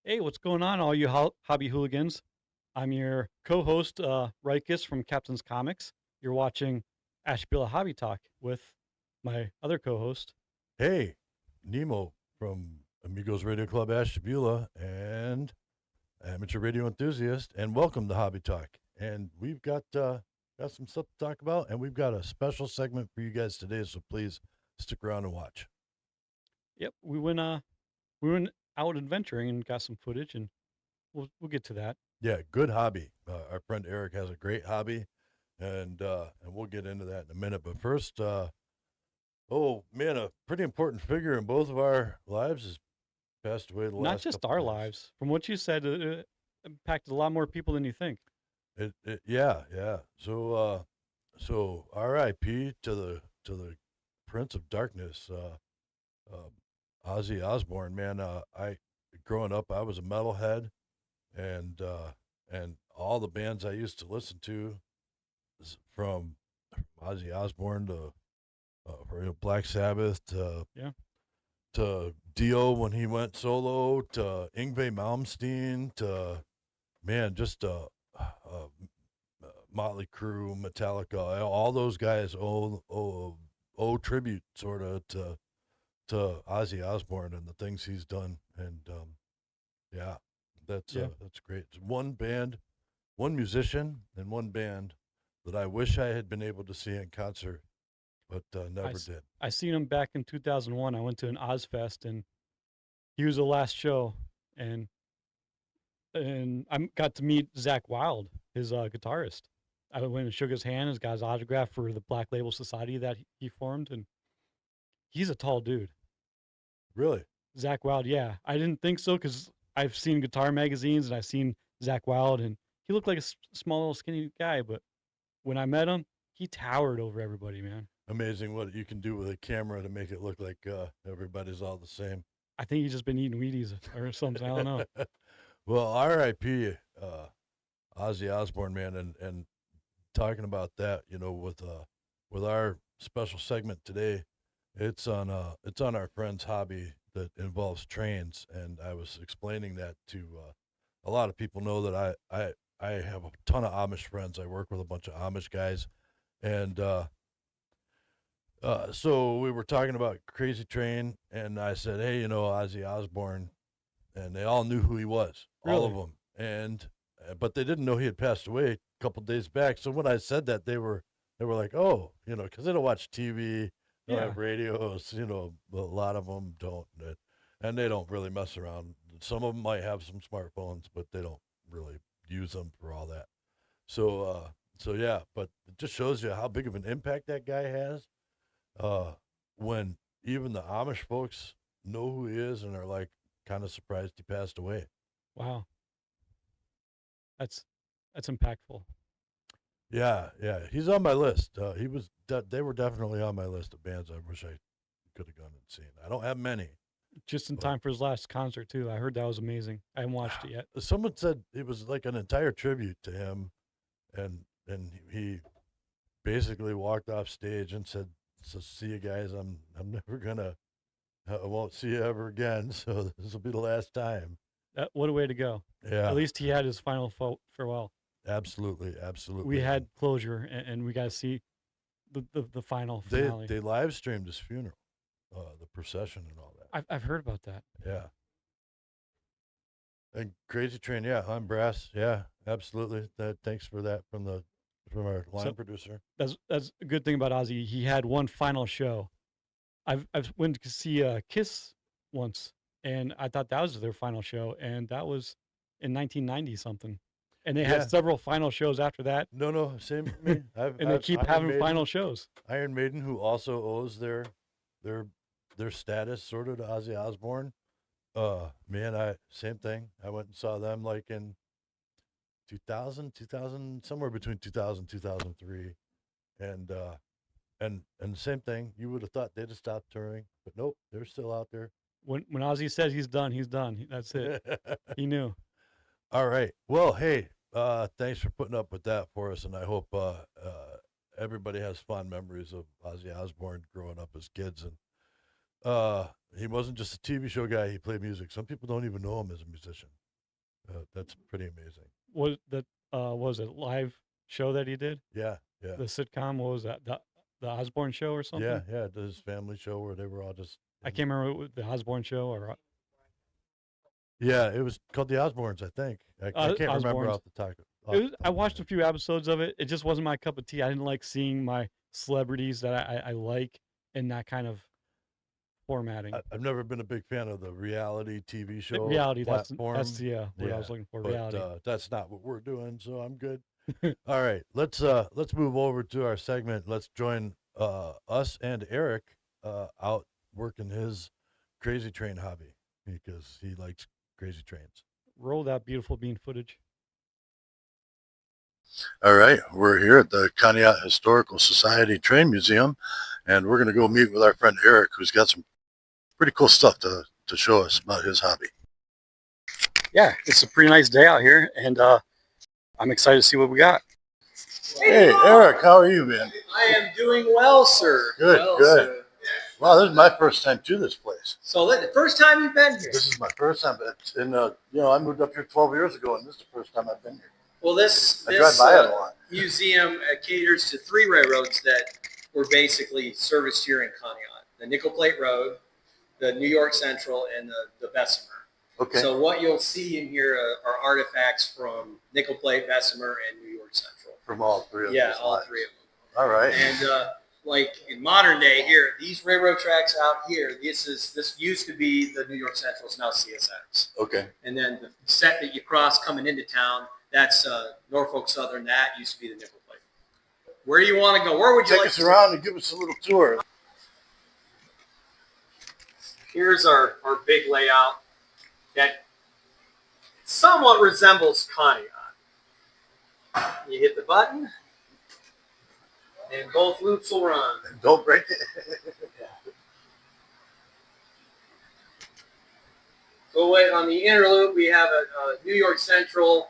Hey, what's going on, all you hobby hooligans? I'm your co-host, Rikus from Captain's Comics. You're watching Ashtabula Hobby Talk with my other co-host. Hey, Nemo from Amigos Radio Club Ashtabula and amateur radio enthusiast, and welcome to Hobby Talk. And we've got some stuff to talk about, and we've got a special segment for you guys today. So please stick around and watch. Yep, we went out adventuring and got some footage, and we'll get to that. Yeah, good hobby. Our friend Eric has a great hobby, and we'll get into that in a minute. But first, oh man, a pretty important figure in both of our lives has passed away the Not last just couple our of days. lives. From what you said, it impacted a lot more people than you think. Yeah, yeah. So R.I.P. to the Prince of Darkness, Ozzy Osbourne. Man, I growing up, I was a metalhead, and and all the bands I used to listen to, from Ozzy Osbourne to Black Sabbath Yeah, to Dio when he went solo to Yngwie Malmsteen to man, just Motley Crue, Metallica, all those guys owe tribute sort of to Ozzy Osbourne and the things he's done, and yeah, yeah. that's great. It's one band, one musician, and one band that I wish I had been able to see in concert, but I never s- did. I seen him back in 2001. I went to an Ozfest, and he was the last show, and I got to meet Zach Wild, his guitarist. I went and shook his hand and got his autograph for the Black Label Society that he formed, and he's a tall dude. Really, Zach Wild, yeah, I didn't think so because I've seen guitar magazines and I've seen Zach Wild, and he looked like a small little skinny guy, but when I met him, he towered over everybody, man. amazing what you can do with a camera to make it look like everybody's all the same. I think he's just been eating Wheaties or something. I don't know. Well, R.I.P. Ozzy Osbourne, man, and talking about that, with our special segment today, it's on our friend's hobby that involves trains, and I was explaining that to a lot of people know that I have a ton of Amish friends. I work with a bunch of Amish guys, and so we were talking about Crazy Train, and I said, hey, Ozzy Osbourne, and they all knew who he was, all of Really? them, and but they didn't know he had passed away a couple days back. So when I said that, they were like, oh, because they don't watch TV, they don't Yeah. have radios, a lot of them don't, and they don't really mess around. Some of them might have some smartphones, but they don't really use them for all that. So, so yeah, but it just shows you how big of an impact that guy has. Uh, when even the Amish folks know who he is and are like kind of surprised he passed away. Wow. That's that's impactful. Yeah, yeah, he's on my list. They were definitely on my list of bands I wish I could have gone and seen. I don't have many, Just in but time for his last concert too. I heard that was amazing. I haven't watched it yet. someone said it was like an entire tribute to him, and he basically walked off stage and said, "So see you guys. I'm never gonna, I won't see you ever again. So this will be the last time." What a way to go. At Yeah, least he had his final farewell. absolutely, We absolutely, and had closure, and we got to see the final finale. they live streamed his funeral, the procession and all that. I've heard about that. Yeah. And Crazy Train, yeah, on brass, yeah, absolutely. Thanks for that from our line So producer. that's a good thing about Ozzy. He had one final show. I've went to see Kiss once, and I thought that was their final show, and that was in 1990 something. And they had Yeah, several final shows after that, no, no, same for me. and they I've keep having final shows. Iron Maiden, who also owes their their status sort of to Ozzy Osbourne. Man, I same thing. I went and saw them like in 2000, somewhere between 2000 2003, and and same thing. You would have thought they'd have stopped touring, but nope, they're still out there. When Ozzy says he's done, he's done. That's it. He knew. All right. Well, hey, thanks for putting up with that for us, and I hope everybody has fond memories of Ozzy Osbourne growing up as kids. And he wasn't just a TV show guy; he played music. Some people don't even know him as a musician. That's pretty amazing. Was that was it live show that he did? Yeah, yeah, The sitcom, what was that? The Osborne show or yeah, something? yeah. His family show where they were all just I in. can't remember the Osborne show or Yeah, it was called the Osbournes, I think. I can't remember Osborne's. off the top It off was, the I top of my watched a head. few episodes of it. It just wasn't my cup of tea. I didn't like seeing my celebrities that I like in that kind of formatting. I've never been a big fan of the reality TV show Reality. That's platform. the word I Yeah, was looking for. but Reality. that's not what we're doing, so I'm good. All right, let's move over to our segment. Let's join us and Eric out working his crazy train hobby because he likes crazy trains. Roll that beautiful bean footage. All right, we're here at the Conneaut Historical Society Train Museum, and we're going to go meet with our friend Eric, who's got some pretty cool stuff to show us about his hobby. Yeah, it's a pretty nice day out here, and I'm excited to see what we got. Hey, Eric, how are you, man? I am doing well, sir. Good, well, good. Sir. Wow, this is my first time to this place. So the first time you've been here? This is my first time, I moved up here 12 years ago, and this is the first time I've been here. Well, this I drive by it a lot. museum caters to 3 railroads that were basically serviced here in Conneaut: the Nickel Plate Road, the New York Central, and the Bessemer. Okay. So what you'll see in here are artifacts from Nickel Plate, Bessemer, and New York Central. From all 3 of them. Yeah, all 3 of them. All right. And like in modern day here, these railroad tracks out here, this used to be the New York Central, it's now CSX. Okay. And then the set that you cross coming into town, that's Norfolk Southern. That used to be the Nickel Plate. Where do you want to go? Where would you Take like us to around and give us a little tour. Here's our big layout that somewhat resembles Conneaut. You hit the button, and both loops will run. Don't break it. So wait, on the inner loop, we have a New York Central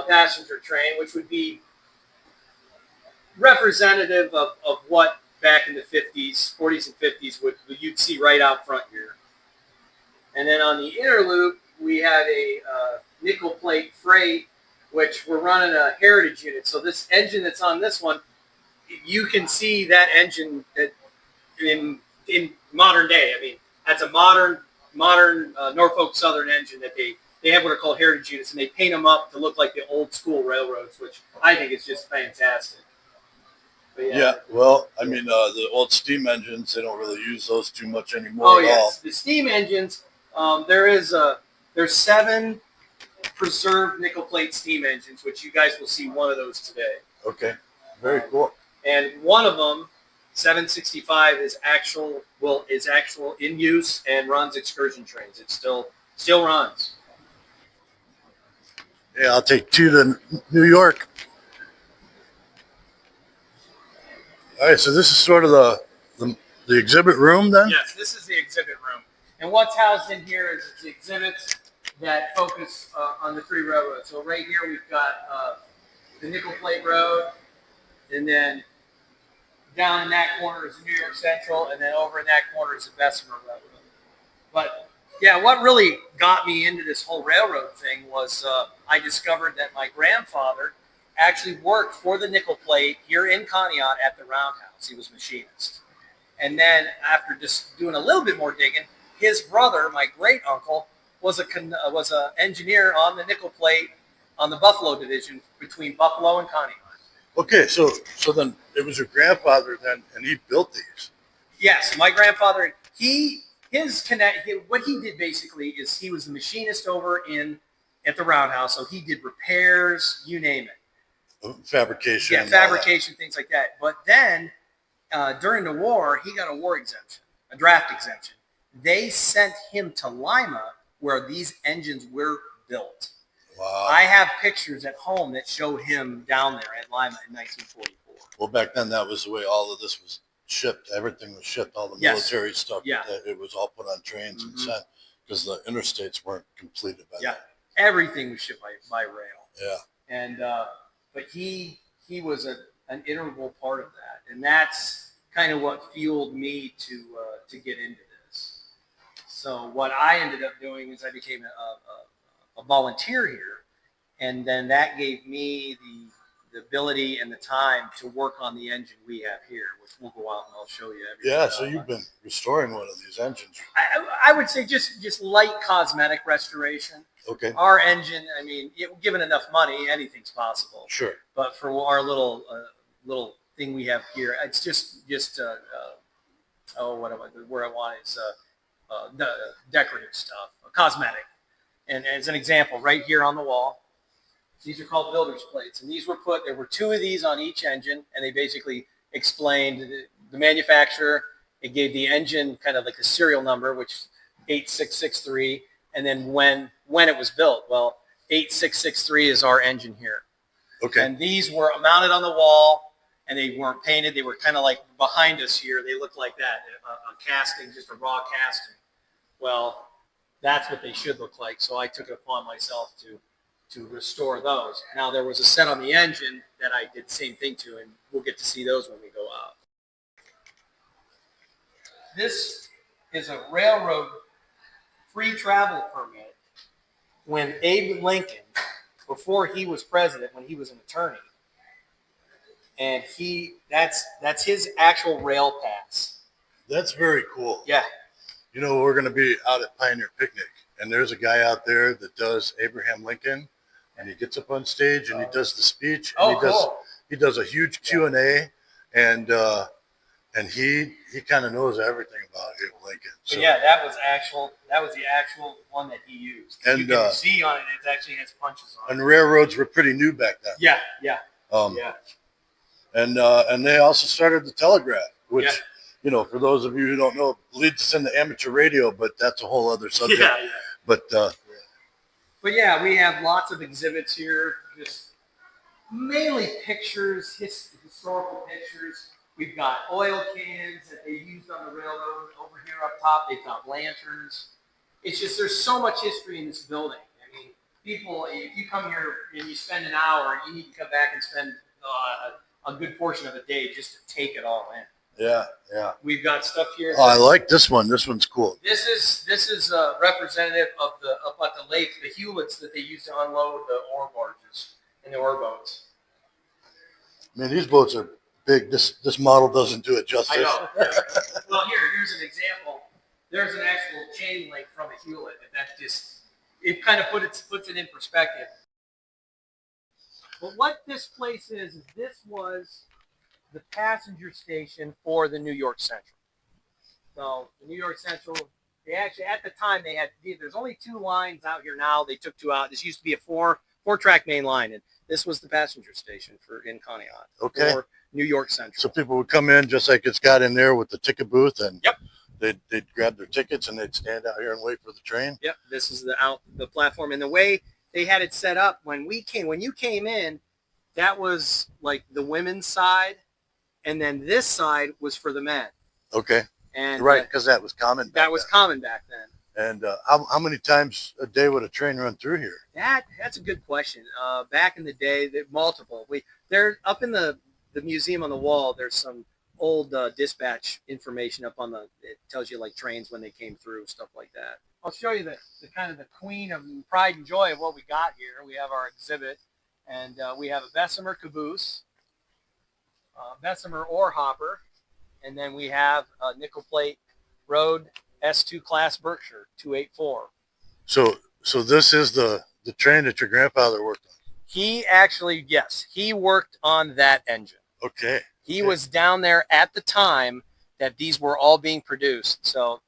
passenger train, which would be representative of what back in the 40s and 50s you'd see right out front here. And then on the inner loop, we have a nickel plate freight, which we're running a heritage unit. So this engine that's on this one, you can see that engine in modern day. I mean, that's a modern Norfolk Southern engine that they have what are called heritage units, and they paint them up to look like the old school railroads, which I think is just fantastic. Yeah, well, I mean, the old steam engines, they don't really use those too much anymore Oh at yes, all. the steam engines. There's 7 preserved nickel plate steam engines, which you guys will see one of those today. Okay, very cool. And one of them, 765, is actual in use and runs excursion trains. It still runs. Yeah, I'll take 2 to New York. All right, so this is sort of the exhibit room then? Yes, this is the exhibit room. And what's housed in here is the exhibits that focus on the 3 railroads. So right here we've got the Nickel Plate Road, and then down in that corner is the New York Central, and then over in that corner is the Bessemer Railroad. But yeah, what really got me into this whole railroad thing was I discovered that my grandfather actually worked for the Nickel Plate here in Conneaut at the Roundhouse. He was machinist. And then after just doing a little bit more digging, his brother, my great uncle, was a engineer on the Nickel Plate on the Buffalo division between Buffalo and Conneaut. Okay, so then it was your grandfather then, and he built these. Yes, my grandfather. What he did basically is he was the machinist over at the Roundhouse, so he did repairs, you name it. Fabrication. Yeah, fabrication, things like that. But then during the war, he got a war exemption, a draft exemption. They sent him to Lima, where these engines were built. Wow. I have pictures at home that show him down there at Lima in 1944. Well, back then that was the way all of this was shipped. Everything was shipped, all the military stuff. Yeah. It was all put on trains and sent because the interstates weren't completed by then. Everything was shipped by rail. Yeah. And but he was an integral part of that, and that's kind of what fueled me to get into this. So what I ended up doing is I became a a volunteer here, and then that gave me the ability and the time to work on the engine we have here, which we'll go out and I'll show you everything. Yeah, so you've been restoring one of these engines. I would say just light cosmetic restoration. Okay. Our engine, I mean, given enough money, anything's possible. Sure. But for our little thing we have here, it's just where I want is the decorative stuff, cosmetic. And as an example, right here on the wall, these are called builder's plates, and there were 2 of these on each engine, and they basically explained the manufacturer. It gave the engine kind of like a serial number, which 8663, and then when it was built. Well, 8663 is our engine here. Okay. And these were mounted on the wall, and they weren't painted. They were kind of like behind us here. They looked like that, a casting, just a raw casting. Well, that's what they should look like. So I took it upon myself to restore those. Now, there was a set on the engine that I did the same thing to, and we'll get to see those when we go out. This is a railroad free travel permit when Abe Lincoln, before he was president, when he was an attorney, and that's his actual rail pass. That's very cool. Yeah. You know, we're going to be out at Pioneer Picnic, and there's a guy out there that does Abraham Lincoln, and he gets up on stage and he does the speech. And he does a huge Q&A, and he kind of knows everything about Abe Lincoln. So but yeah, that was the actual one that he used. And you can see on it, it actually has punches on it. And railroads were pretty new back then. Yeah. Yeah. And they also started the telegraph, which, you know, for those of you who don't know, leads us into amateur radio, but that's a whole other subject. Yeah. But yeah, we have lots of exhibits here, just mainly pictures, historical pictures. We've got oil cans that they used on the railroad. Over here up top, they've got lanterns. It's just, there's so much history in this building. I mean, people, if you come here and you spend an hour, you need to come back and spend a good portion of the day just to take it all in. Yeah. We've got stuff here. Oh, I like this one. This one's cool. This is representative of up at the lake, the Hewletts that they used to unload the ore barges and the ore boats. Man, these boats are big. This model doesn't do it justice. I know. Yeah. Well, here's an example. There's an actual chain link from a Hewlett, and that it kind of puts it in perspective. But what this place is this was the passenger station for the New York Central. So the New York Central, they actually, at the time, there's only 2 lines out here now. They took 2 out. This used to be a four-track main line, and this was the passenger station in Conneaut. Okay. For New York Central. So people would come in just like it's got in there with the ticket booth, and yep, they'd grab their tickets and they'd stand out here and wait for the train. Yep, this is the platform, and the way they had it set up when you came in, that was like the women's side, and then this side was for the men. Okay. And right, because that was common. That was common back then. And how many times a day would a train run through here? That's a good question. Back in the day, multiple. They're up in the museum on the wall. There's some old dispatch information up on it tells you like trains when they came through, stuff like that. I'll show you the kind of the queen of pride and joy of what we got here. We have our exhibit, and we have a Bessemer caboose, Bessemer ore hopper, and then we have a Nickel Plate Road S2 class Berkshire 284. So this is the train that your grandfather worked on? He actually, yes, he worked on that engine. Okay. He was down there at the time that these were all being produced. So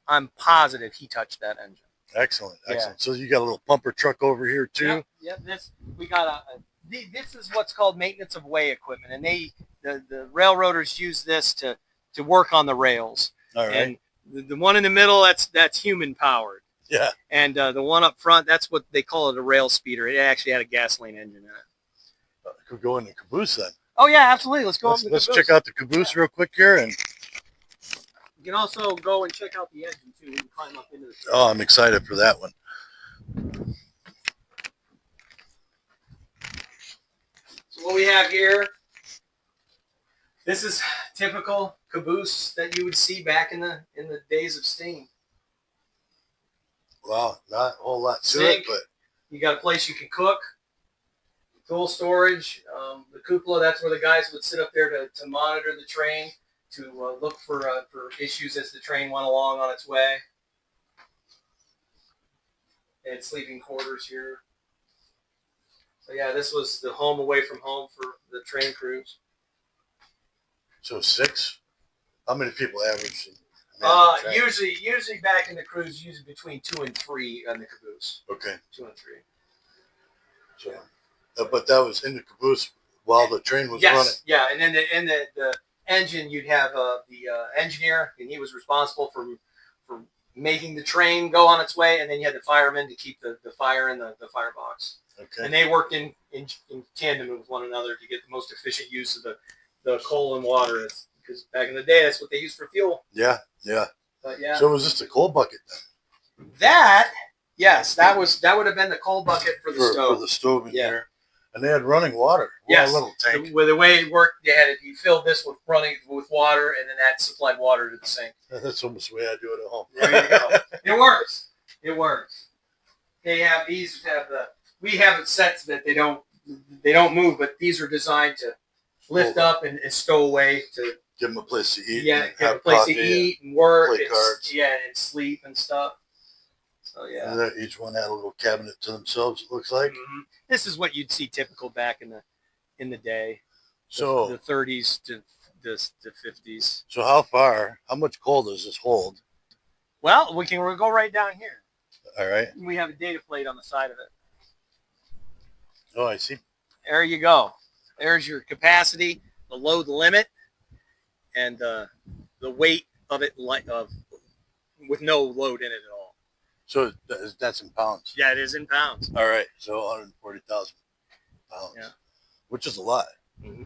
I'm positive he touched that engine. Excellent. Yeah. So you got a little pumper truck over here too? Yep. This is what's called maintenance of way equipment. And the railroaders use this to work on the rails. All right. And the one in the middle, that's human powered. Yeah. And the one up front, that's what they call it, a rail speeder. It actually had a gasoline engine in it. Could go in the caboose then. Oh yeah, absolutely. Let's go. Let's check out the caboose real quick here, and you can also go and check out the engine too. We can climb up into the train. Oh, I'm excited for that one. So what we have here, this is typical caboose that you would see back in the days of steam. Wow, not a whole lot to Zinc, it, but You got a place you can cook, tool storage. The cupola, that's where the guys would sit up there to monitor the train, to look for issues as the train went along on its way. They had sleeping quarters here. So yeah, this was the home away from home for the train crews. So 6? How many people average? Usually back in the cruise, usually between 2 and 3 on the caboose. Okay. 2 and 3. So, but that was in the caboose while the train was running. Yeah, and then the engine, you'd have the engineer, and he was responsible for making the train go on its way, and then you had the firemen to keep the fire in the firebox. Okay. And they worked in tandem with one another to get the most efficient use of the coal and water, because back in the day, that's what they used for fuel. Yeah. But yeah. So was this the coal bucket then? Yes, that would have been the coal bucket for the stove. For the stove in here. And they had running water. Yes. A little tank. With the way it worked, you filled this with water, and then that supplied water to the sink. That's almost the way I do it at home. There you go. It works. It works. We have it set so that they don't move, but these are designed to lift up and stow away to give them a place to eat. Yeah, have a place to eat and work. Play cards. Yeah, and sleep and stuff. So yeah. And each one had a little cabinet to themselves. It looks like. Mm-hmm. This is what you'd see typical back in the day. So the 30s to the 50s. So how much coal does this hold? Well, we'll go right down here. All right. We have a data plate on the side of it. Oh, I see. There you go. There's your capacity, the load limit, and the weight of it, with no load in it at all. So that's in pounds. Yeah, it is in pounds. All right, so 140,000 pounds. Yeah, which is a lot. Mm-hmm.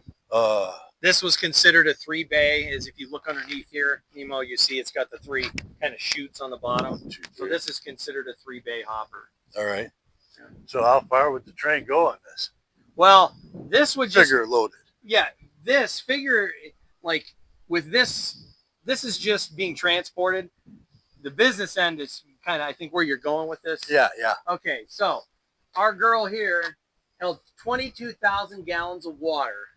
This was considered a 3-bay. As if you look underneath here, Nemo, you see it's got the 3 kind of chutes on the bottom. 1, 2, 3. So this is considered a 3-bay hopper. All right. Yeah. So how far would the train go on this? Well, this would just figure loaded. Yeah, this figure, like with this is just being transported. The business end is kind of, I think, where you're going with this. Yeah. Okay, so our girl here held 22,000 gallons of water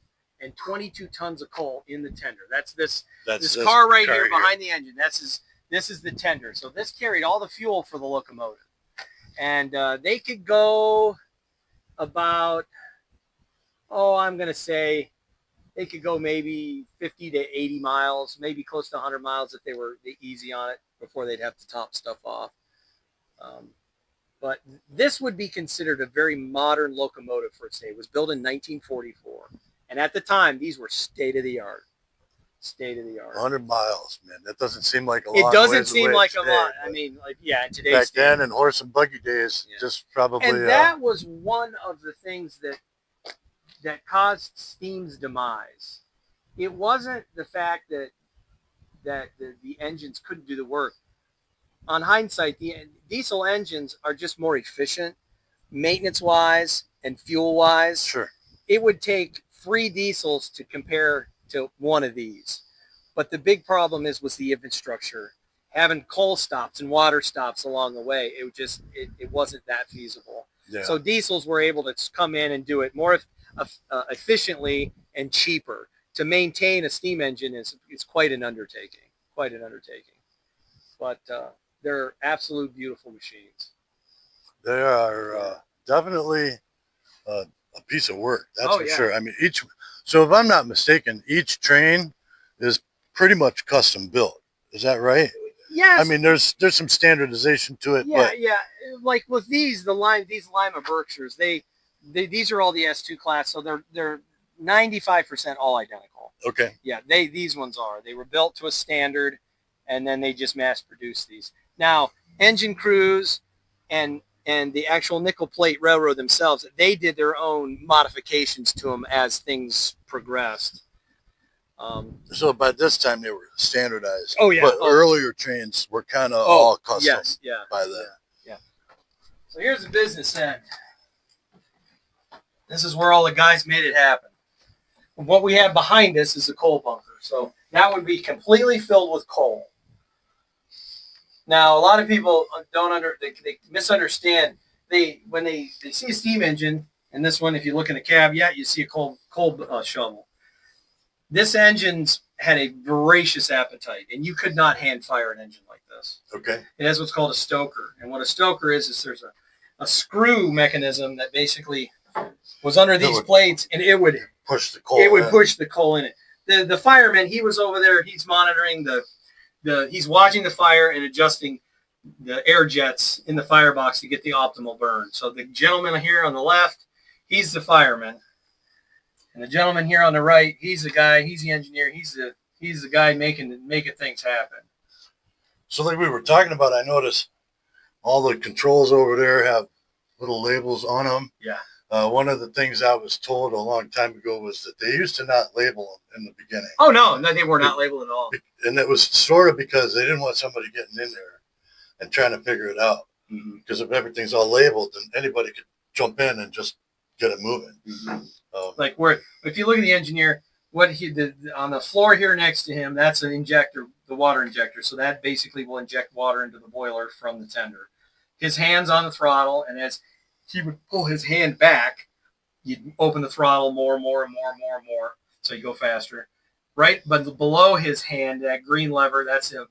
and 22 tons of coal in the tender. That's this car right here behind the engine. This is the tender. So this carried all the fuel for the locomotive, and they could go about, I'm going to say they could go maybe 50 to 80 miles, maybe close to 100 miles if they were easy on it before they'd have to top stuff off. But this would be considered a very modern locomotive for its day. It was built in 1944. And at the time, these were state-of-the-art. 100 miles, man. That doesn't seem like a lot. It doesn't seem like a lot. I mean, like, yeah, in today's back then in horse and buggy days, just probably. And that was one of the things that caused steam's demise. It wasn't the fact that the engines couldn't do the work. On hindsight, the diesel engines are just more efficient, maintenance-wise and fuel-wise. Sure. It would take 3 diesels to compare to one of these. But the big problem was the infrastructure. Having coal stops and water stops along the way, it wasn't that feasible. Yeah. So diesels were able to come in and do it more efficiently and cheaper. To maintain a steam engine is quite an undertaking. But they're absolute beautiful machines. They are definitely a piece of work. That's for sure. I mean, so if I'm not mistaken, each train is pretty much custom built. Is that right? Yes. I mean, there's some standardization to it. Yeah. Like with these Lima Berkshires, these are all the S2 class, so they're 95% all identical. Okay. Yeah, these ones are. They were built to a standard, and then they just mass produced these. Now, engine crews and the actual Nickel Plate Railroad themselves, they did their own modifications to them as things progressed. So by this time they were standardized. Oh yeah. But earlier trains were kind of all custom. Yes. Yeah. By then. Yeah. So here's the business end. This is where all the guys made it happen. And what we have behind us is a coal bunker. So that would be completely filled with coal. Now, a lot of people they misunderstand. when they see a steam engine, and this one, if you look in the cab, yeah, you see a coal shovel. This engine's had a voracious appetite, and you could not hand fire an engine like this. Okay. It has what's called a stoker, and what a stoker is there's a screw mechanism that basically was under these plates, and it would push the coal. Push the coal in it. The fireman, he was over there. He's monitoring he's watching the fire and adjusting the air jets in the firebox to get the optimal burn. So the gentleman here on the left, he's the fireman, and the gentleman here on the right, he's the guy. He's the engineer. He's the guy making things happen. So like we were talking about, I noticed all the controls over there have little labels on them. Yeah. One of the things I was told a long time ago was that they used to not label them in the beginning. Oh, no, they were not labeled at all. And it was sort of because they didn't want somebody getting in there and trying to figure it out. Because if everything's all labeled, then anybody could jump in and just get it moving. Like if you look at the engineer, what he did on the floor here next to him, that's an injector, the water injector. So that basically will inject water into the boiler from the tender. His hand's on the throttle, and as he would pull his hand back, you'd open the throttle more, so you go faster. Right, but below his hand, that green lever, that's an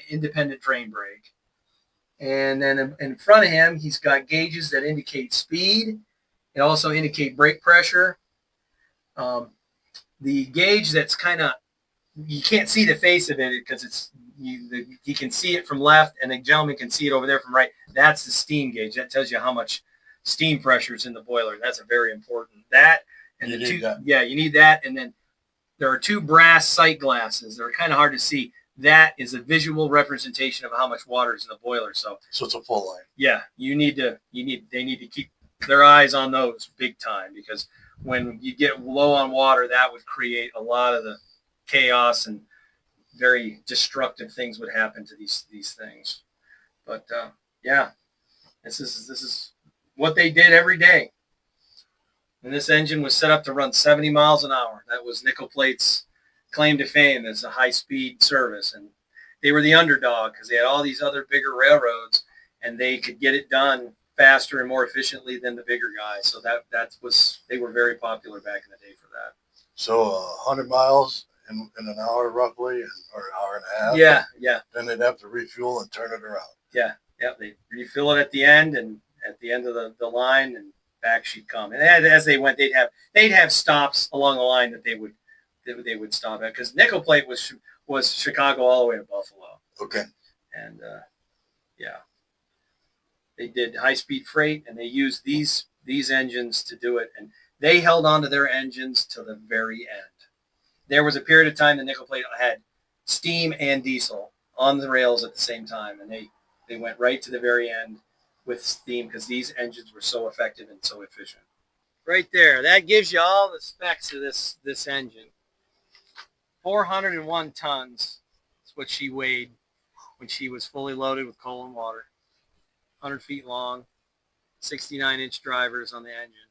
independent drain brake. And then in front of him, he's got gauges that indicate speed and also indicate brake pressure. The gauge that's kind of, you can't see the face of it because he can see it from left, and the gentleman can see it over there from right. That's the steam gauge. That tells you how much steam pressure is in the boiler. That's a very important. That and you need that. And then there are two brass sight glasses. They're kind of hard to see. That is a visual representation of how much water is in the boiler. So it's a full line. Yeah, they need to keep their eyes on those big time, because when you get low on water, that would create a lot of the chaos, and very destructive things would happen to these things. But yeah, this is what they did every day. And this engine was set up to run 70 miles an hour. That was Nickel Plate's claim to fame as a high-speed service. And they were the underdog because they had all these other bigger railroads, and they could get it done faster and more efficiently than the bigger guys. So they were very popular back in the day for that. So 100 miles in an hour roughly, or an hour and a half. Yeah. Then they'd have to refuel and turn it around. Yeah. They refill it at the end, and at the end of the line, and back she'd come. And as they went, they'd have stops along the line that they would stop at, because Nickel Plate was Chicago all the way to Buffalo. Okay. And they did high-speed freight, and they used these engines to do it, and they held on to their engines till the very end. There was a period of time that Nickel Plate had steam and diesel on the rails at the same time, and they went right to the very end with steam because these engines were so effective and so efficient. Right there, that gives you all the specs of this engine. 401 tons is what she weighed when she was fully loaded with coal and water. 100 feet long, 69-inch drivers on the engine.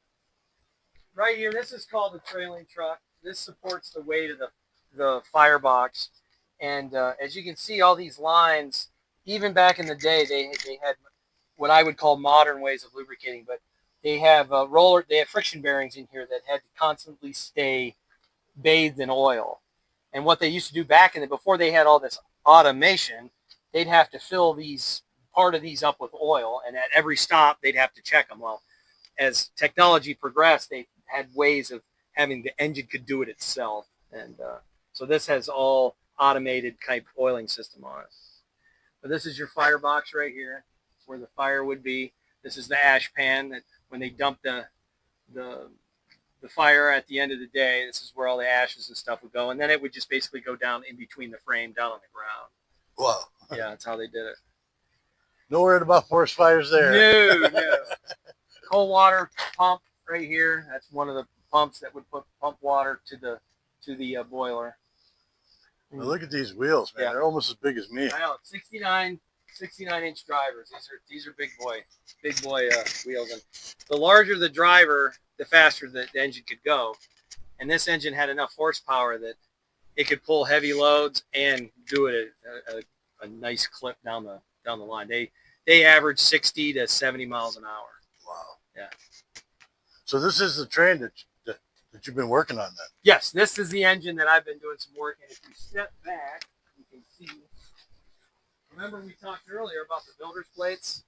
Right here, this is called the trailing truck. This supports the weight of the firebox. And as you can see, all these lines, even back in the day, they had what I would call modern ways of lubricating, but they have friction bearings in here that had to constantly stay bathed in oil. And what they used to do before they had all this automation, they'd have to fill part of these up with oil, and at every stop they'd have to check them. Well, as technology progressed, they had ways of having the engine could do it itself, and so this has all automated type oiling system on it. But this is your firebox right here, where the fire would be. This is the ash pan that when they dump the fire at the end of the day, this is where all the ashes and stuff would go, and then it would just basically go down in between the frame, down on the ground. Wow. Yeah, that's how they did it. No worried about forest fires there. No. Cold water pump right here. That's one of the pumps that would pump water to the boiler. Well, look at these wheels, man. Yeah. They're almost as big as me. I know. 69-inch drivers. These are big boy wheels. And the larger the driver, the faster the engine could go. And this engine had enough horsepower that it could pull heavy loads and do it at a nice clip down the line. They average 60 to 70 miles an hour. Wow. Yeah. So this is the train that you've been working on then? Yes, this is the engine that I've been doing some work in. If you step back, you can see. Remember we talked earlier about the builder's plates?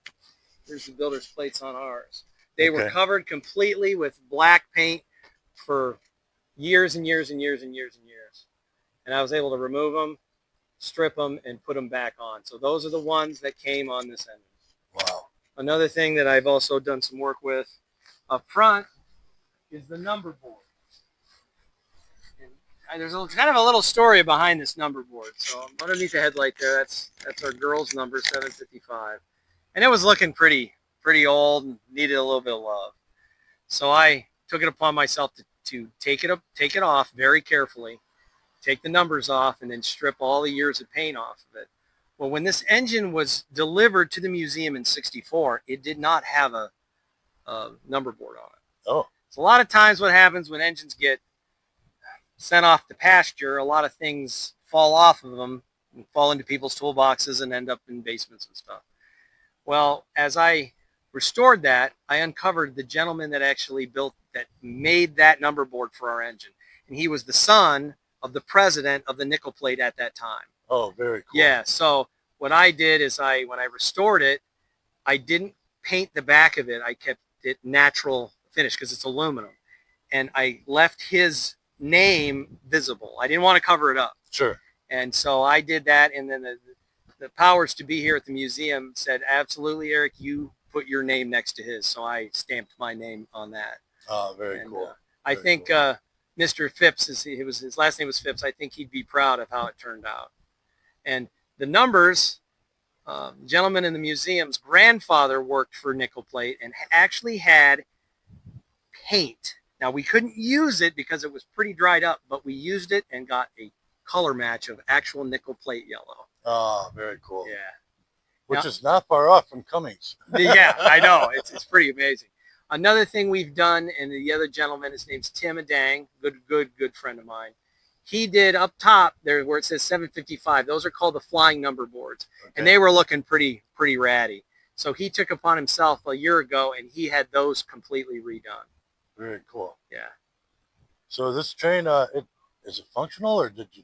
Here's the builder's plates on ours. They were covered completely with black paint for years and years and years and years and years. And I was able to remove them, strip them, and put them back on. So those are the ones that came on this engine. Wow. Another thing that I've also done some work with up front is the number board. And there's kind of a little story behind this number board. So underneath the headlight there, that's our girl's number, 755. And it was looking pretty old and needed a little bit of love. So I took it upon myself to take it off very carefully, take the numbers off, and then strip all the years of paint off of it. Well, when this engine was delivered to the museum in '64, it did not have a number board on it. Oh. So a lot of times what happens when engines get sent off to pasture, a lot of things fall off of them and fall into people's toolboxes and end up in basements and stuff. Well, as I restored that, I uncovered the gentleman that actually made that number board for our engine. And he was the son of the president of the Nickel Plate at that time. Oh, very cool. Yeah, so what I did is when I restored it, I didn't paint the back of it. I kept it natural finish because it's aluminum. And I left his name visible. I didn't want to cover it up. Sure. And so I did that, and then the powers to be here at the museum said, absolutely, Eric, you put your name next to his. So I stamped my name on that. Oh, very cool. I think Mr. Phipps, his last name was Phipps. I think he'd be proud of how it turned out. And the numbers, gentleman in the museum's grandfather worked for Nickel Plate and actually had paint. Now, we couldn't use it because it was pretty dried up, but we used it and got a color match of actual nickel plate yellow. Oh, very cool. Yeah. Which is not far off from Cummings. Yeah, I know. It's pretty amazing. Another thing we've done, and the other gentleman, his name's Tim Adang, good friend of mine. He did up top there where it says 755. Those are called the flying number boards. Okay. And they were looking pretty ratty. So he took upon himself a year ago, and he had those completely redone. Very cool. Yeah. So this train, is it functional, or did you?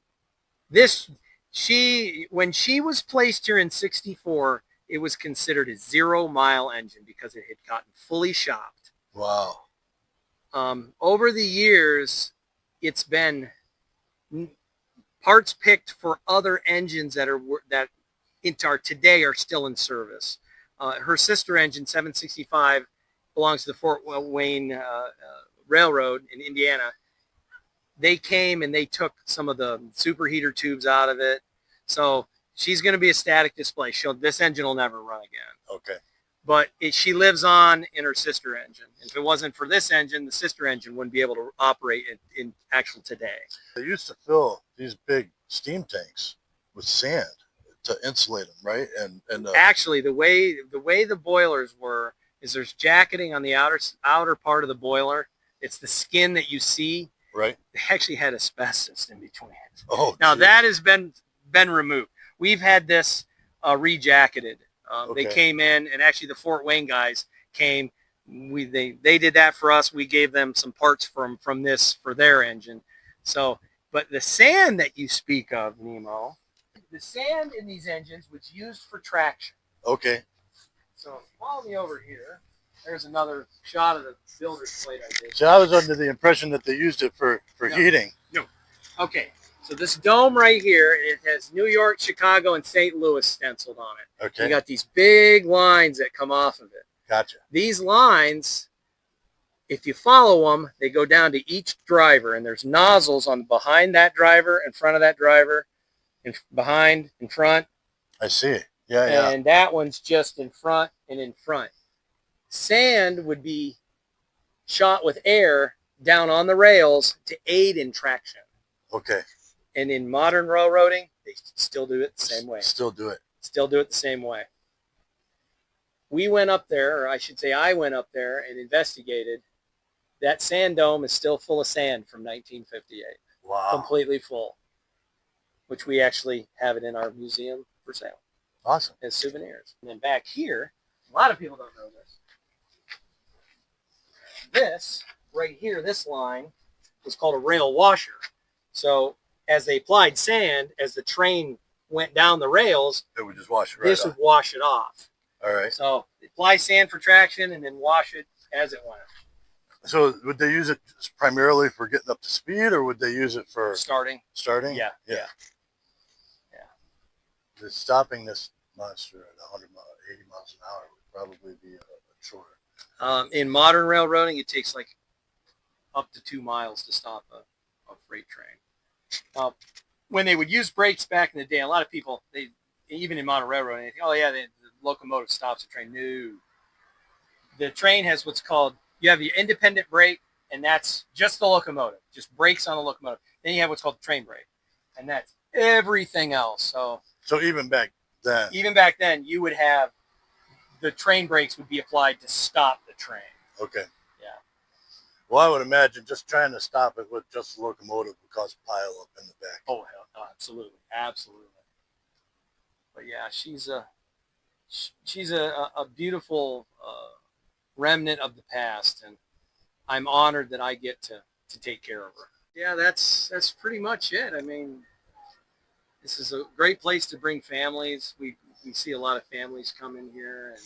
When she was placed here in '64, it was considered a 0-mile engine because it had gotten fully shopped. Wow. Over the years, it's been parts picked for other engines that today are still in service. Her sister engine, 765, belongs to the Fort Wayne Railroad in Indiana. They came and they took some of the superheater tubes out of it. So she's going to be a static display. This engine will never run again. Okay. But she lives on in her sister engine. And if it wasn't for this engine, the sister engine wouldn't be able to operate in actual today. They used to fill these big steam tanks with sand to insulate them, right? And actually, the way the boilers were is there's jacketing on the outer part of the boiler. It's the skin that you see. Right. They actually had asbestos in between it. Oh, now that has been removed. We've had this rejacketed. Okay. They came in, and actually the Fort Wayne guys came. They did that for us. We gave them some parts from this for their engine. So, but the sand that you speak of, Nemo, the sand in these engines was used for traction. Okay. So follow me over here. There's another shot of the builder's plate I did. So I was under the impression that they used it for heating. No. Okay. So this dome right here, it has New York, Chicago, and St. Louis stenciled on it. Okay. You got these big lines that come off of it. Gotcha. These lines, if you follow them, they go down to each driver, and there's nozzles on behind that driver, in front of that driver, and behind, in front. I see. Yeah. And that one's just in front and in front. Sand would be shot with air down on the rails to aid in traction. Okay. And in modern railroading, they still do it the same way. Still do it the same way. We went up there, or I should say I went up there and investigated. That sand dome is still full of sand from 1958. Wow. Completely full. Which we actually have it in our museum for sale. Awesome. As souvenirs. And then back here, a lot of people don't know this. this right here, this line, was called a rail washer. So as they applied sand, as the train went down the rails, It would just wash it right this off. would wash it off. All right. So apply sand for traction and then wash it as it went. So would they use it primarily for getting up to speed, or would they use it for Starting? starting? Yeah. The stopping this monster at 80 miles an hour would probably be a chore. In modern railroading, it takes like up to 2 miles to stop a freight train. When they would use brakes back in the day, a lot of people, they even in modern railroading, they think, oh yeah, the locomotive stops the train. No. The train has what's called, you have your independent brake, and that's just the locomotive, just brakes on the locomotive. Then you have what's called the train brake, and that's everything else. So even back then, you would have the train brakes would be applied to stop the train. okay. Yeah. Well, I would imagine just trying to stop it with just the locomotive would cause a pile up in the back. Oh, hell, absolutely. But yeah, she's a beautiful remnant of the past, and I'm honored that I get to take care of her. Yeah, that's pretty much it. I mean, this is a great place to bring families. We see a lot of families come in here, and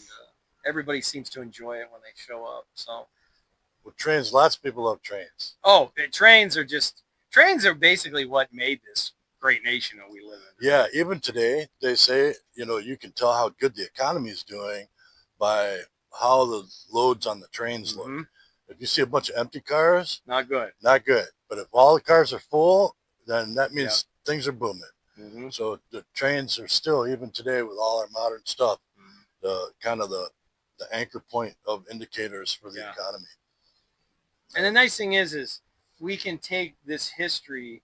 everybody seems to enjoy it when they show up. So, With trains, lots of people love trains. oh, the trains are basically what made this great nation that we live in. Yeah, even today, they say, you can tell how good the economy is doing by how the loads on the trains look. Mm-hmm. If you see a bunch of empty cars, Not good. not good. But if all the cars are full, then that means things are booming. Mm-hmm. So the trains are still, even today with all our modern stuff, the anchor point of indicators for the economy. And the nice thing is we can take this history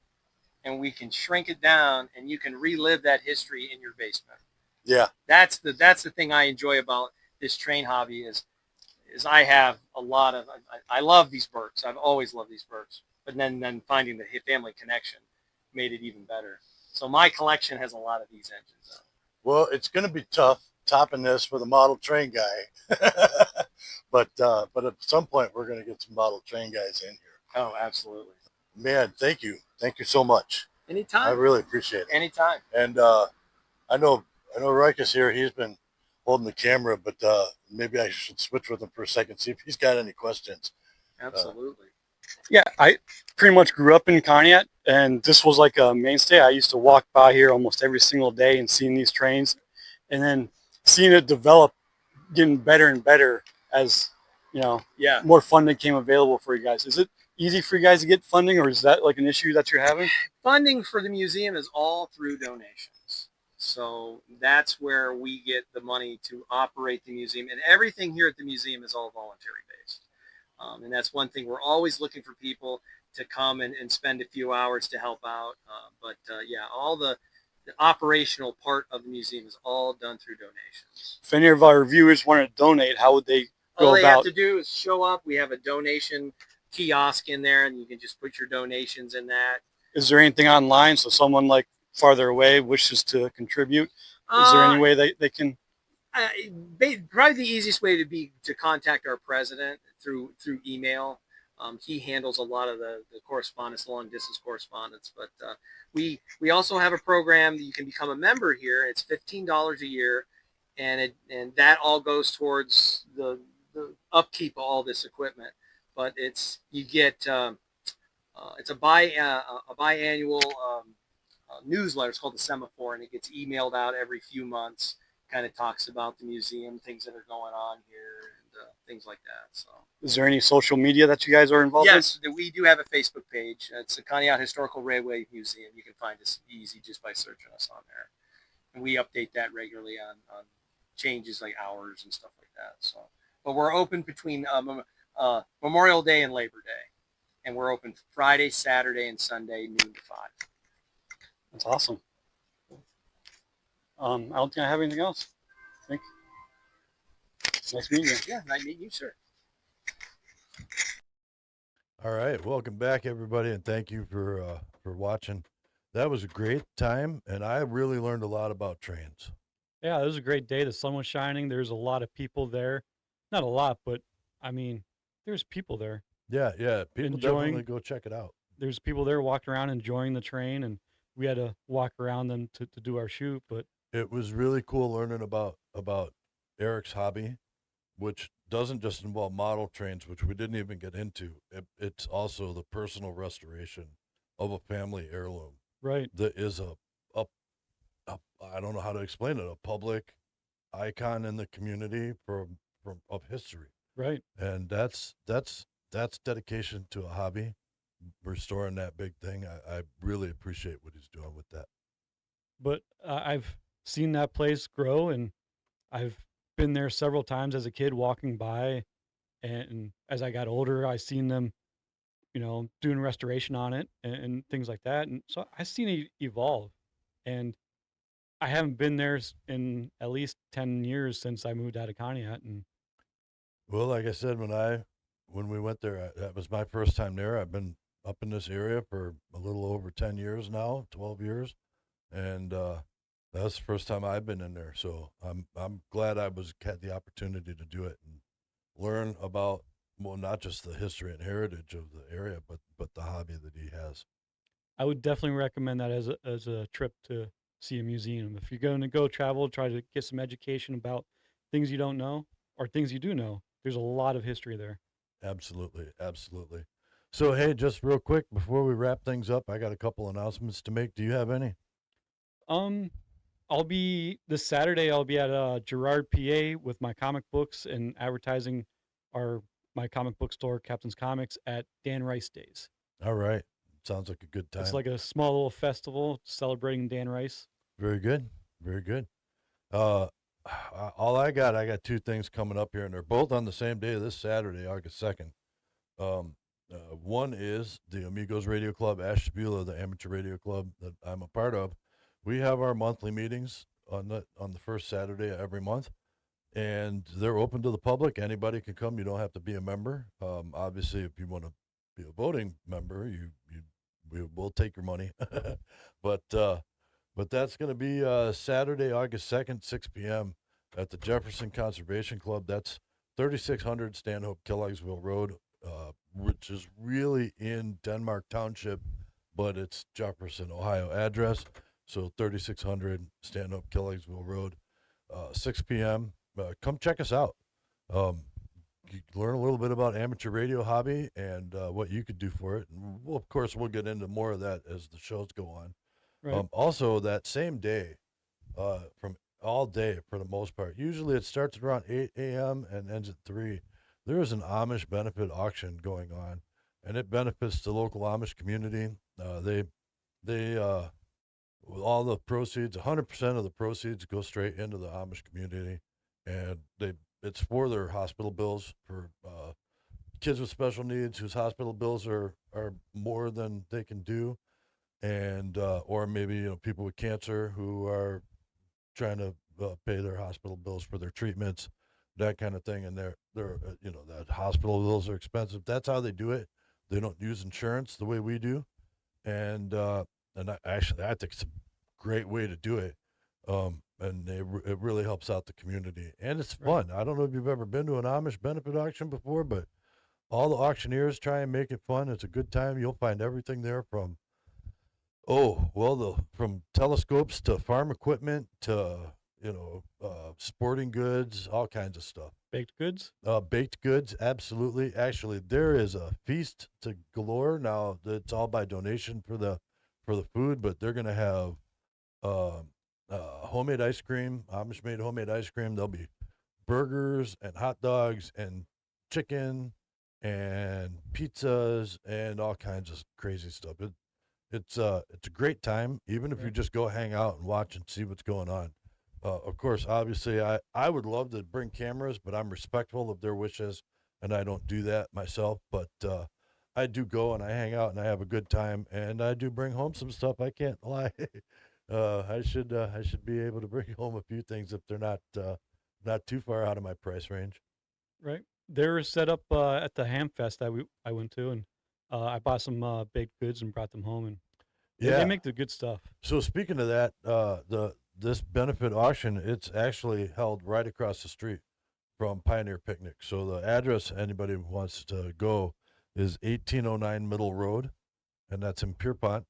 and we can shrink it down, and you can relive that history in your basement. Yeah. That's the thing I enjoy about this train hobby is I have a lot of, I love these Berks. I've always loved these Berks. But then finding the family connection made it even better. So my collection has a lot of these engines. Well, it's going to be tough topping this for the model train guy. but at some point, we're going to get some model train guys in here. Oh, absolutely. Man, thank you. Thank you so much. Anytime. I really appreciate it. Anytime. And I know Rikus here, he's been holding the camera, but maybe I should switch with him for a second, see if he's got any questions. Absolutely. Yeah, I pretty much grew up in Conneaut, and this was like a mainstay. I used to walk by here almost every single day and seeing these trains, and then seeing it develop, getting better and better as, more funding came available for you guys. Is it easy for you guys to get funding, or is that like an issue that you're having? Funding for the museum is all through donations. So that's where we get the money to operate the museum, and everything here at the museum is all voluntary based. And that's one thing. We're always looking for people to come and spend a few hours to help out. But all the operational part of the museum is all done through donations. If any of our viewers want to donate, how would they go All they about? have to do is show up. We have a donation kiosk in there, and you can just put your donations in that. Is there anything online so someone like farther away wishes to contribute? Is there any way they can? Probably the easiest way to contact our president through email. He handles a lot of the correspondence, long distance correspondence. But we also have a program that you can become a member here. It's $15 a year, and that all goes towards the upkeep of all this equipment. But it's a biannual newsletter. It's called the Semaphore, and it gets emailed out every few months. Kind of talks about the museum, things that are going on here, and things like that. So, is there any social media that you guys are involved in? Yes, we do have a Facebook page. It's the Conneaut Historical Railway Museum. You can find us easy just by searching us on there, and we update that regularly on changes like hours and stuff like that. So, but we're open between Memorial Day and Labor Day, and we're open Friday, Saturday, and Sunday, noon to 5. That's awesome. I don't think I have anything else. I think. Nice meeting you. Yeah, nice meeting you, sir. All right, welcome back, everybody, and thank you for watching. That was a great time, and I really learned a lot about trains. Yeah, it was a great day. The sun was shining. There's a lot of people there. Not a lot, but I mean, there's people there Yeah, yeah. People enjoying. definitely go check it out. There's people there walking around enjoying the train, and we had to walk around them to do our shoot. But It was really cool learning about Eric's hobby, which doesn't just involve model trains, which we didn't even get into. It's also the personal restoration of a family heirloom right, that is a I don't know how to explain it, a public icon in the community from of history. right. And that's dedication to a hobby, restoring that big thing. I really appreciate what he's doing with that. But I've seen that place grow, and I've been there several times as a kid walking by, and as I got older, I seen them, doing restoration on it and things like that, and so I seen it evolve, and I haven't been there in at least 10 years since I moved out of Conneaut, and Well, like I said, when we went there, that was my first time there. I've been up in this area for a little over 10 years now, 12 years, and that's the first time I've been in there. So I'm glad I was had the opportunity to do it and learn about, well, not just the history and heritage of the area, but the hobby that he has. I would definitely recommend that as a trip to see a museum. If you're going to go travel, try to get some education about things you don't know or things you do know. There's a lot of history there. Absolutely, absolutely. So hey, just real quick before we wrap things up, I got a couple announcements to make. Do you have any? Um, I'll be this Saturday. I'll be at Girard, PA, with my comic books and advertising our my comic book store, Captain's Comics, at Dan Rice Days. All right, sounds like a good It's time. like a small little festival celebrating Dan Rice. Very good, very good. Uh, all I got two things coming up here, and they're both on the same day, this Saturday, August 2nd. Um, One is the Amigos Radio Club, Ashtabula, the amateur radio club that I'm a part of. We have our monthly meetings on the first Saturday of every month, and they're open to the public. Anybody can come. You don't have to be a member. Obviously, if you want to be a voting member, we will take your money. but but that's going to be Saturday, August 2nd, 6 p.m. at the Jefferson Conservation Club. That's 3600 Stanhope Kellogg'sville Road, which is really in Denmark Township, but it's Jefferson, Ohio address. So 3600 Stanhope Kellogg'sville Road, 6 p.m. Come check us out. You learn a little bit about amateur radio hobby and what you could do for it. And of course, we'll get into more of that as the shows go on. Right. Also, that same day, from all day for the most part, usually it starts around 8 a.m. and ends at 3. There is an Amish benefit auction going on, and it benefits the local Amish community. They with all the proceeds, 100% of the proceeds go straight into the Amish community, and it's for their hospital bills for kids with special needs whose hospital bills are more than they can do, and or maybe people with cancer who are trying to pay their hospital bills for their treatments, that kind of thing. And they're that hospital bills are expensive. That's how they do it. They don't use insurance the way we do, and I think it's a great way to do it. And it really helps out the community, and it's Right. fun. I don't know if you've ever been to an Amish benefit auction before, but all the auctioneers try and make it fun. It's a good time. You'll find everything there from from telescopes to farm equipment to sporting goods, all kinds of stuff. Baked goods. Baked goods, absolutely. Actually, there is a feast to galore now. It's all by donation for the food, but they're gonna have uh, homemade ice cream, Amish made homemade ice cream. There'll be burgers and hot dogs and chicken and pizzas and all kinds of crazy stuff. It's a great time, even if you Right. just go hang out and watch and see what's going on. Of course, obviously, I would love to bring cameras, but I'm respectful of their wishes, and I don't do that myself. But I do go and I hang out and I have a good time, and I do bring home some stuff. I can't lie. I should be able to bring home a few things if they're not too far out of my price range. Right. They're set up at the Ham Fest that I went to, and I bought some baked goods and brought them home, and they Yeah. make the good stuff. So speaking of that, this benefit auction, it's actually held right across the street from Pioneer Picnic. So the address anybody who wants to go is 1809 Middle Road, and that's in Pierpont.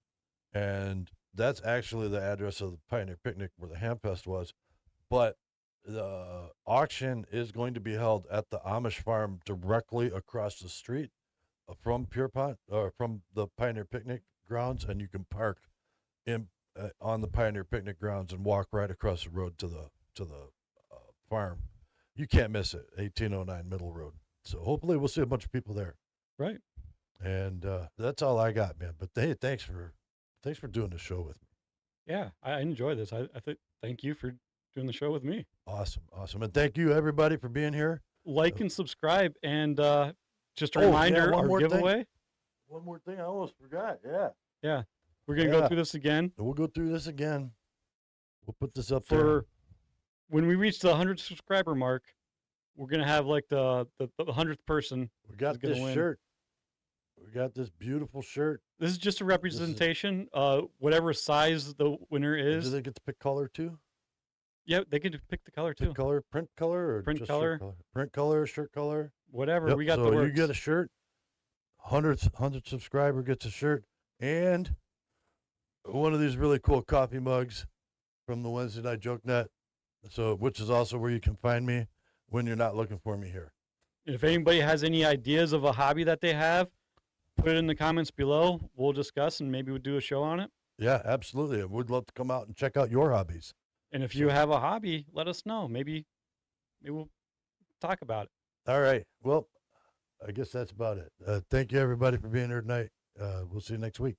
And that's actually the address of the Pioneer Picnic where the Hamfest was. But the auction is going to be held at the Amish farm directly across the street from Pierpont, or from the Pioneer Picnic grounds, and you can park in on the Pioneer Picnic grounds and walk right across the road to the farm. You can't miss it. 1809 Middle Road. So hopefully we'll see a bunch of people there. Right. And that's all I got, man. But hey, thanks for doing the show with me. Yeah, I enjoy this. I think thank you for doing the show with me. Awesome, and thank you everybody for being here. Like and subscribe, and just a Oh, yeah, reminder, one our more thing. giveaway. One more thing I almost forgot. Yeah. Yeah, we're gonna go Yeah. through this again We'll go through this again. We'll put this up there. for when we reach the 100 subscriber mark. We're gonna have like the 100th person. We got is gonna this win. shirt. We got this beautiful shirt. This is just a representation. Whatever size the winner Do is. they get to pick color too? Yeah, they can pick the color too. Pick color, print color, or Print just color. shirt color? Print color, shirt color. Whatever. Yep, We got so the you works. get a shirt. 100 subscriber gets a shirt, and one of these really cool coffee mugs from the Wednesday Night Joke Net. So, which is also where you can find me when you're not looking for me here. If anybody has any ideas of a hobby that they have, put it in the comments below. We'll discuss and maybe we'll do a show on it. Yeah, absolutely. I would love to come out and check out your hobbies. And if you have a hobby, let us know. Maybe we'll talk about it. All right. Well, I guess that's about it. Thank you, everybody, for being here tonight. We'll see you next week.